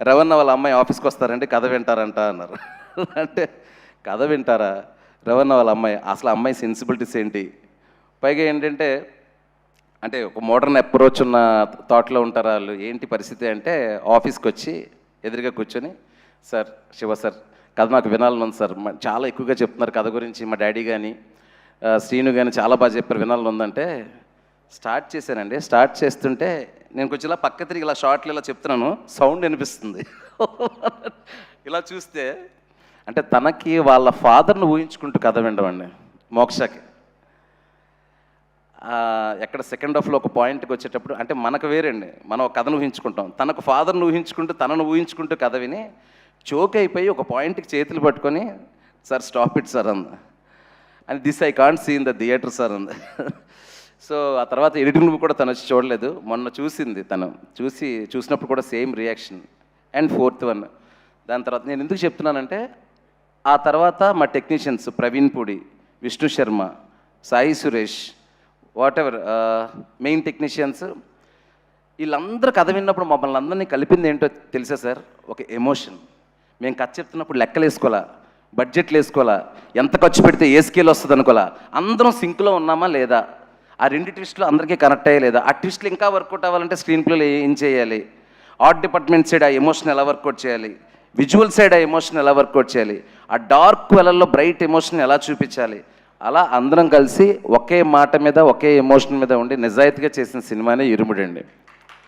రవణ వాళ్ళ అమ్మాయి ఆఫీస్కి వస్తారంటే కథ వింటారంట అన్నారు. అంటే కథ వింటారా? రవణ వాళ్ళ అమ్మాయి అసలు అమ్మాయి సెన్సిబిలిటీస్ ఏంటి? పైగా ఏంటంటే అంటే ఒక మోడర్న్ అప్రోచ్ ఉన్న థాట్లో ఉంటారు వాళ్ళు. ఏంటి పరిస్థితి అంటే ఆఫీస్కి వచ్చి ఎదురుగా కూర్చొని, సార్ శివ సార్ కథ నాకు వినాలని ఉంది సార్, చాలా ఎక్కువగా చెప్తున్నారు కథ గురించి, మా డాడీ కానీ శ్రీను కానీ చాలా బాగా చెప్పారు, వినాలని ఉందంటే స్టార్ట్ చేశానండి. స్టార్ట్ చేస్తుంటే నేను కొంచెం ఇలా పక్క తిరిగి ఇలా షార్ట్లు ఇలా చెప్తున్నాను, సౌండ్ వినిపిస్తుంది. ఇలా చూస్తే అంటే తనకి వాళ్ళ ఫాదర్ను ఊహించుకుంటూ కథ వినడం మోక్షకి. ఎక్కడ సెకండ్ హాఫ్లో ఒక పాయింట్కి వచ్చేటప్పుడు అంటే మనకు వేరండి, మనం ఒక కథను ఊహించుకుంటాం, తనకు ఫాదర్ను ఊహించుకుంటూ తనను ఊహించుకుంటూ కథ విని చోక్ అయిపోయి ఒక పాయింట్కి చేతులు పట్టుకొని, సార్ స్టాప్ ఇట్ సార్ అంది. And this I can't see in the theatre sir అంది. సో ఆ తర్వాత ఎడిటింగ్ కూడా తను వచ్చి చూడలేదు, మొన్న చూసింది. తను చూసినప్పుడు కూడా same reaction. And fourth one, దాని తర్వాత నేను ఎందుకు చెప్తున్నానంటే ఆ తర్వాత మా technicians Praveen Pudi, Vishnu Sharma, Sai Suresh, what ever main technicians, వీళ్ళందరూ కథ విన్నప్పుడు మమ్మల్ని అందరినీ కలిపింది ఏంటో తెలుసా సార్? ఒక ఎమోషన్. మేము కథ చెప్తున్నప్పుడు లెక్కలు వేసుకోవాలా, బడ్జెట్లు వేసుకోవాలా, ఎంత ఖర్చు పెడితే ఏ స్కేల్ వస్తుంది అనుకోవాలా, అందరం సింక్లో ఉన్నామా లేదా, ఆ రెండు ట్విస్టులు అందరికీ కనెక్ట్ అయ్యే లేదా, ఆ ట్విస్టులు ఇంకా వర్కౌట్ అవ్వాలంటే స్క్రీన్ ప్లేలో ఏం చేయాలి, ఆర్ట్ డిపార్ట్మెంట్ సైడ్ ఆ ఎమోషన్ ఎలా వర్కౌట్ చేయాలి, విజువల్ సైడ్ ఆ ఎమోషన్ ఎలా వర్కౌట్ చేయాలి, ఆ డార్క్ వెలల్లో బ్రైట్ ఎమోషన్ ఎలా చూపించాలి, అలా అందరం కలిసి ఒకే మాట మీద ఒకే ఎమోషన్ మీద ఉండి నిజాయితీగా చేసిన సినిమానే ఇరుముడండి.